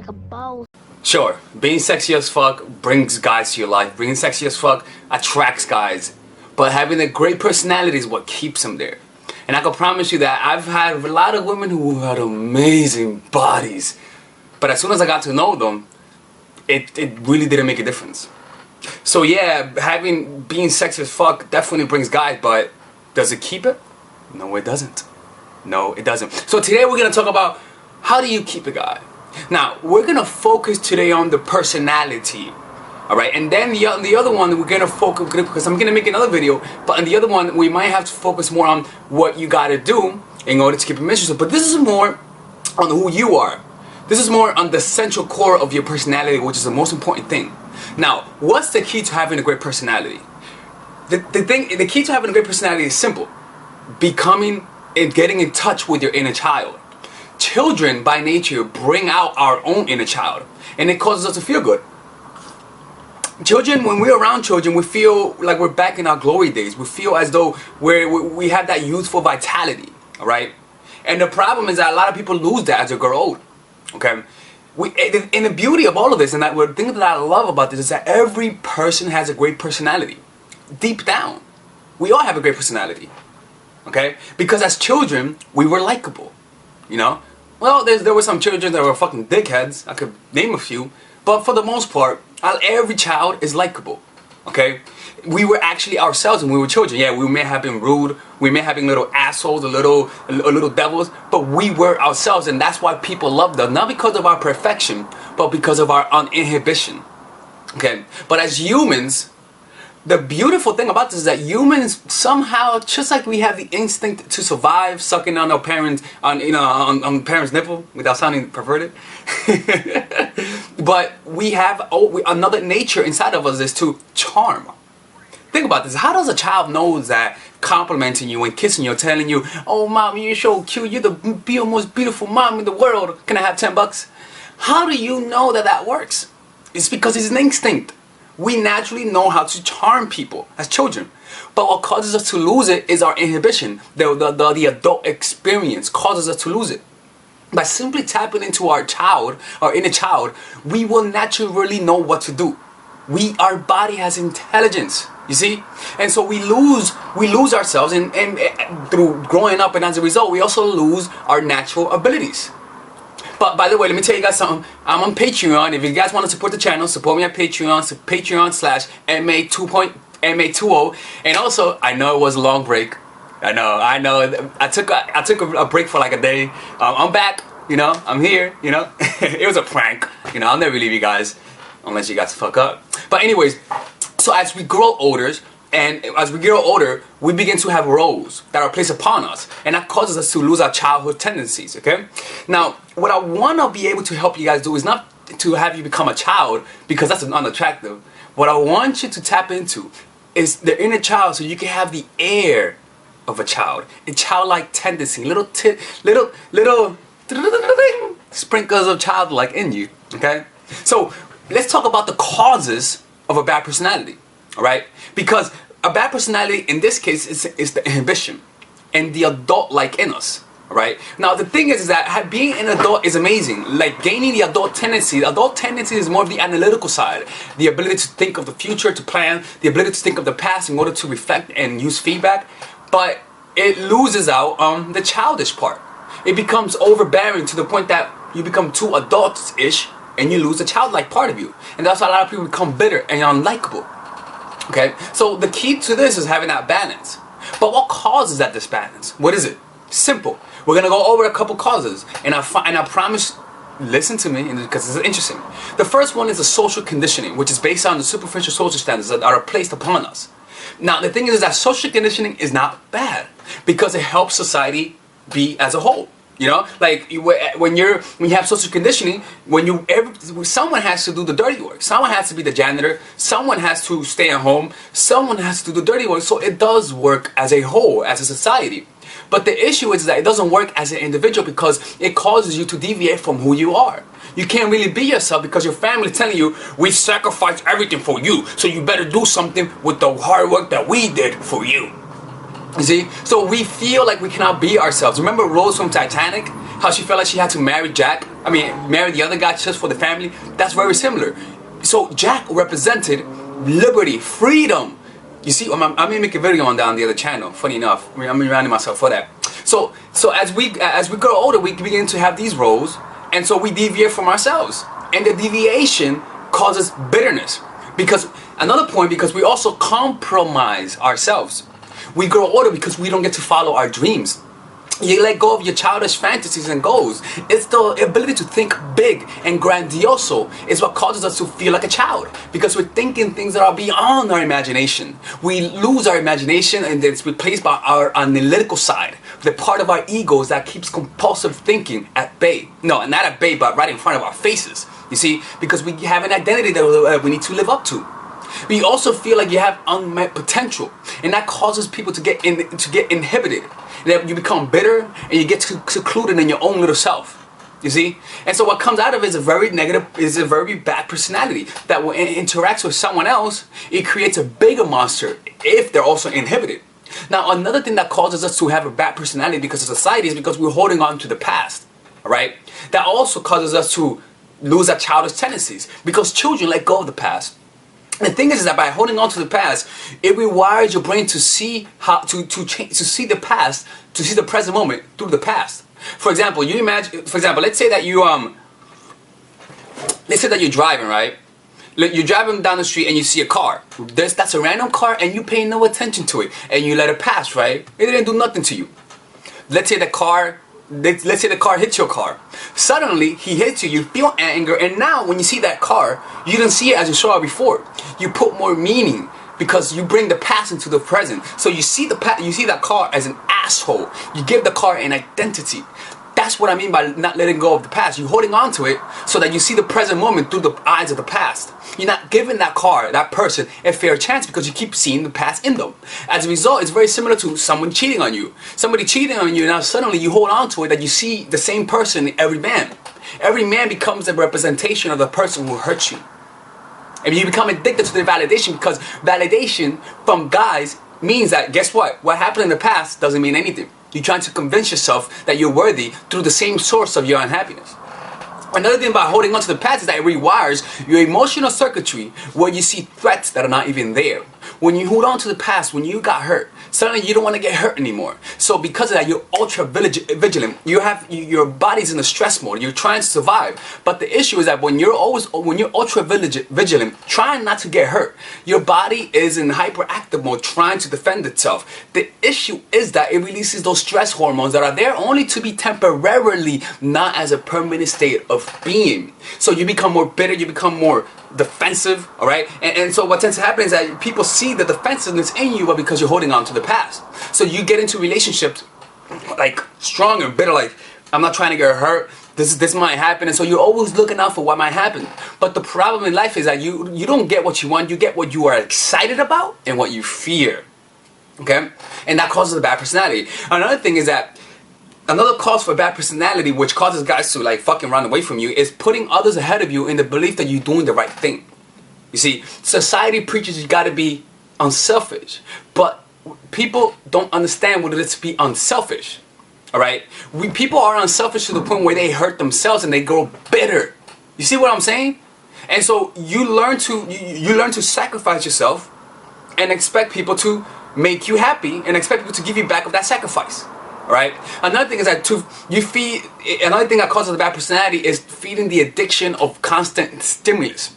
like a boss. Sure, being sexy as fuck brings guys to your life. Being sexy as fuck attracts guys. But having a great personality is what keeps them there. And I can promise you that I've had a lot of women who had amazing bodies. But as soon as I got to know them, it really didn't make a difference. So yeah, being sexy as fuck definitely brings guys, but does it keep it? No, it doesn't. No, it doesn't. So today we're going to talk about how do you keep a guy. Now, we're going to focus today on the personality. Alright, and then the other one we're going to focus, because I'm going to make another video, but on the other one we might have to focus more on what you got to do in order to keep him interested. But this is more on who you are. This is more on the central core of your personality, which is the most important thing. Now, what's the key to having a great personality? The key to having a great personality is simple. Becoming and getting in touch with your inner child. Children, by nature, bring out our own inner child, and it causes us to feel good. Children, when we're around children, we feel like we're back in our glory days. We feel as though we have that youthful vitality, alright? And the problem is that a lot of people lose that as they grow old, okay? And the beauty of all of this, and the thing that I love about this, is that every person has a great personality. Deep down, we all have a great personality, okay? Because as children, we were likable, you know? Well, there were some children that were fucking dickheads. I could name a few. But for the most part, every child is likable, okay? We were actually ourselves when we were children. Yeah, we may have been rude, we may have been little assholes, a little devils, but we were ourselves, and that's why people loved us. Not because of our perfection, but because of our uninhibition, okay? But as humans, the beautiful thing about this is that humans somehow, just like we have the instinct to survive, sucking on our parents, on parents' nipple without sounding perverted, but we have another nature inside of us is to charm. Think about this. How does a child know that complimenting you and kissing you, telling you, "Oh, mom, you're so cute. You're the most beautiful mom in the world. Can I have $10?" How do you know that that works? It's because it's an instinct. We naturally know how to charm people as children. But what causes us to lose it is our inhibition. The adult experience causes us to lose it. By simply tapping into our inner child, we will naturally know what to do. Our body has intelligence, you see? And so we lose ourselves and through growing up, and as a result, we also lose our natural abilities. But by the way, let me tell you guys something. I'm on Patreon. If you guys want to support the channel, support me at Patreon. So Patreon/MA20. And also, I know it was a long break. I know. I took a break for like a day. I'm back. You know, I'm here. You know, it was a prank. You know, I'll never leave you guys unless you guys fuck up. But anyways, so as we grow older, we begin to have roles that are placed upon us, and that causes us to lose our childhood tendencies, okay? Now, what I want to be able to help you guys do is not to have you become a child, because that's unattractive. What I want you to tap into is the inner child, so you can have the air of a child, a childlike tendency, little sprinkles of childlike in you, okay? So, let's talk about the causes of a bad personality. Alright? Because a bad personality in this case is the inhibition and the adult-like in us. Alright? Now the thing is that being an adult is amazing. Like gaining the adult tendency. The adult tendency is more of the analytical side. The ability to think of the future, to plan. The ability to think of the past in order to reflect and use feedback. But it loses out on the childish part. It becomes overbearing to the point that you become too adult-ish and you lose the childlike part of you. And that's why a lot of people become bitter and unlikable. Okay, so the key to this is having that balance. But what causes that disbalance? What is it? Simple. We're gonna go over a couple causes, and I promise, listen to me, because this is interesting. The first one is the social conditioning, which is based on the superficial social standards that are placed upon us. Now, the thing is that social conditioning is not bad because it helps society be as a whole. You know, like when you have social conditioning, someone has to do the dirty work. Someone has to be the janitor. Someone has to stay at home. Someone has to do the dirty work. So it does work as a whole, as a society. But the issue is that it doesn't work as an individual because it causes you to deviate from who you are. You can't really be yourself because your family is telling you, we sacrificed everything for you, so you better do something with the hard work that we did for you. You see? So we feel like we cannot be ourselves. Remember Rose from Titanic? how she felt like she had to marry Jack, marry the other guy just for the family, that's very similar. So Jack represented liberty, freedom. You see, I'm gonna make a video on that on the other channel. Funny enough, I'm reminding myself for that. So as we grow older, we begin to have these roles, and so we deviate from ourselves, and the deviation causes bitterness. Because another point, because we also compromise ourselves. We grow older because we don't get to follow our dreams. You let go of your childish fantasies and goals. It's the ability to think big and grandioso is what causes us to feel like a child, because we're thinking things that are beyond our imagination. We lose our imagination and it's replaced by our analytical side, the part of our egos that keeps compulsive thinking at bay. No, not at bay, but right in front of our faces. You see, because we have an identity that we need to live up to. We also feel like you have unmet potential, and that causes people to get inhibited. That you become bitter and you get secluded in your own little self. You see? And so what comes out of it is a very bad personality that when it interacts with someone else, it creates a bigger monster if they're also inhibited. Now, another thing that causes us to have a bad personality because of society is because we're holding on to the past. Alright? That also causes us to lose our childish tendencies, because children let go of the past. The thing is that by holding on to the past, it rewires your brain to see how to see the past, to see the present moment through the past. For example, let's say that you're driving, right? You're driving down the street and you see a car. That's a random car and you pay no attention to it and you let it pass, right? It didn't do nothing to you. Let's say the car hits your car. Suddenly, he hits you, you feel anger, and now when you see that car, you don't see it as you saw it before. You put more meaning because you bring the past into the present. So you see that car as an asshole. You give the car an identity. That's what I mean by not letting go of the past. You're holding on to it so that you see the present moment through the eyes of the past. You're not giving that car, that person, a fair chance because you keep seeing the past in them. As a result, it's very similar to someone cheating on you. Somebody cheating on you, now suddenly you hold on to it, that you see the same person in every man. Every man becomes a representation of the person who hurt you. And you become addicted to the validation, because validation from guys means that, guess what? What happened in the past doesn't mean anything. You're trying to convince yourself that you're worthy through the same source of your unhappiness. Another thing about holding on to the past is that it rewires your emotional circuitry where you see threats that are not even there. When you hold on to the past, when you got hurt, suddenly you don't want to get hurt anymore. So because of that, you're ultra vigilant. Your body's in a stress mode. You're trying to survive. But the issue is that when you're ultra vigilant, trying not to get hurt, your body is in hyperactive mode, trying to defend itself. The issue is that it releases those stress hormones that are there only to be temporarily, not as a permanent state of being. So you become more bitter, you become more defensive, all right? And so what tends to happen is that people see the defensiveness in you, but because you're holding on to the past. So you get into relationships like strong and bitter, like, I'm not trying to get hurt, this might happen, and so you're always looking out for what might happen. But the problem in life is that you don't get what you want, you get what you are excited about and what you fear, okay? And that causes a bad personality. Another thing is that another cause for bad personality, which causes guys to like fucking run away from you, is putting others ahead of you in the belief that you're doing the right thing. You see, society preaches you gotta be unselfish, but people don't understand what it is to be unselfish. Alright? People are unselfish to the point where they hurt themselves and they grow bitter. You see what I'm saying? And so you learn to sacrifice yourself and expect people to make you happy and expect people to give you back of that sacrifice. Alright? Another thing is that another thing that causes a bad personality is feeding the addiction of constant stimulus.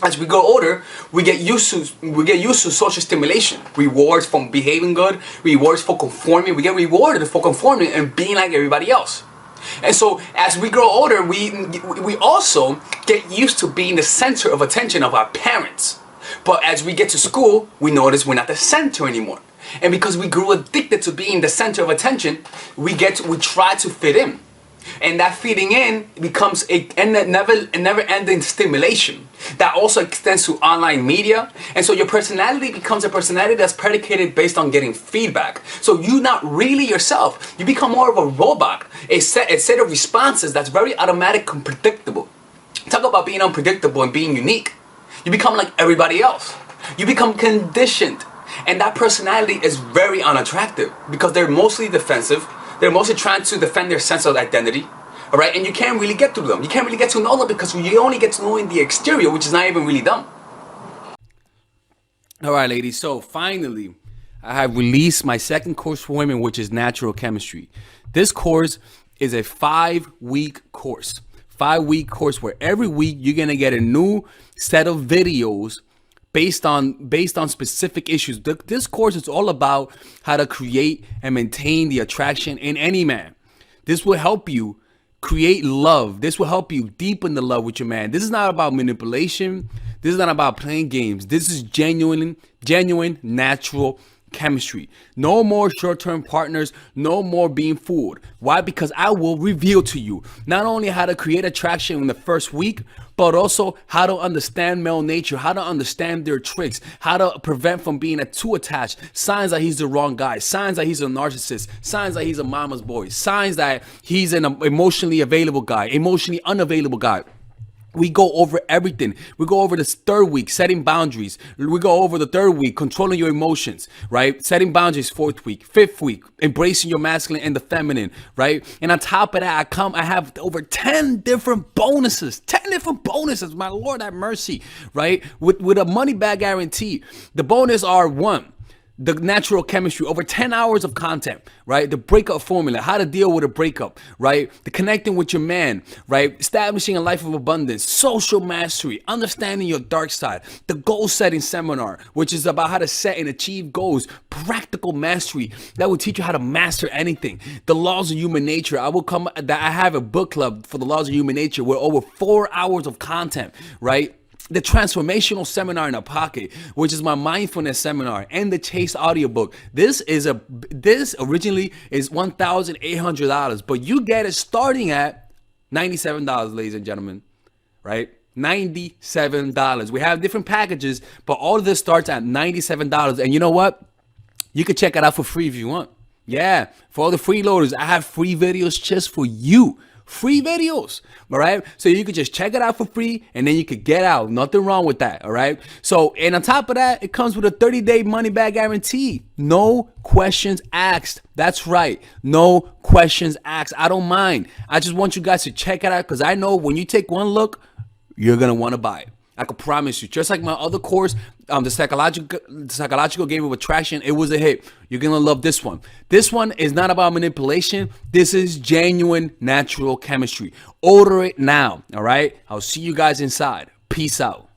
As we grow older, we get used to social stimulation, rewards from behaving good, rewards for conforming. We get rewarded for conforming and being like everybody else. And so as we grow older, we also get used to being the center of attention of our parents. But as we get to school, we notice we're not the center anymore. And because we grew addicted to being the center of attention, we try to fit in. And that fitting in becomes a never-ending stimulation. That also extends to online media. And so your personality becomes a personality that's predicated based on getting feedback. So you're not really yourself. You become more of a robot, a set of responses that's very automatic and predictable. Talk about being unpredictable and being unique. You become like everybody else. You become conditioned. And that personality is very unattractive because they're mostly defensive. They're mostly trying to defend their sense of identity. All right, and you can't really get through them. You can't really get to know them because you only get to know in the exterior, which is not even really them. All right, ladies. So finally, I have released my second course for women, which is natural chemistry. This course is a 5-week course. 5-week course where every week you're gonna get a new set of videos based on specific issues. This course is all about how to create and maintain the attraction in any man. This will help you create love. This will help you deepen the love with your man. This is not about manipulation. This is not about playing games. This is genuine natural chemistry. No more short-term partners, no more being fooled. Why? Because I will reveal to you not only how to create attraction in the first week, but also how to understand male nature, how to understand their tricks, how to prevent from being too attached, signs that he's the wrong guy, signs that he's a narcissist, signs that he's a mama's boy, signs that he's an emotionally available guy, emotionally unavailable guy. We go over everything. We go over this 3rd week, setting boundaries. We go over the 3rd week, controlling your emotions, right? Setting boundaries, 4th week. 5th week, embracing your masculine and the feminine, right? And on top of that, I have over 10 different bonuses. 10 different bonuses, my Lord have mercy, right? With a money back guarantee. The bonus are 1, the natural chemistry, over 10 hours of content, right? The breakup formula, how to deal with a breakup, right? The connecting with your man, right? Establishing a life of abundance, social mastery, understanding your dark side, the goal setting seminar, which is about how to set and achieve goals, practical mastery that will teach you how to master anything, the laws of human nature. I have a book club for the laws of human nature with over 4 hours of content, right? The transformational seminar in a pocket, which is my mindfulness seminar, and the Chase audiobook. This originally is $1,800, but you get it starting at $97, ladies and gentlemen, right? $97. We have different packages, but all of this starts at $97. And you know what? You can check it out for free if you want. Yeah, for all the freeloaders, I have free videos just for you. Free videos, all right? So you could just check it out for free and then you could get out. Nothing wrong with that, all right? So, and on top of that, it comes with a 30-day money-back guarantee. No questions asked. That's right. No questions asked. I don't mind. I just want you guys to check it out because I know when you take one look, you're going to want to buy it. I can promise you. Just like my other course, the psychological game of attraction, it was a hit. You're gonna love this one. This one is not about manipulation. This is genuine natural chemistry. Order it now. All right. I'll see you guys inside. Peace out.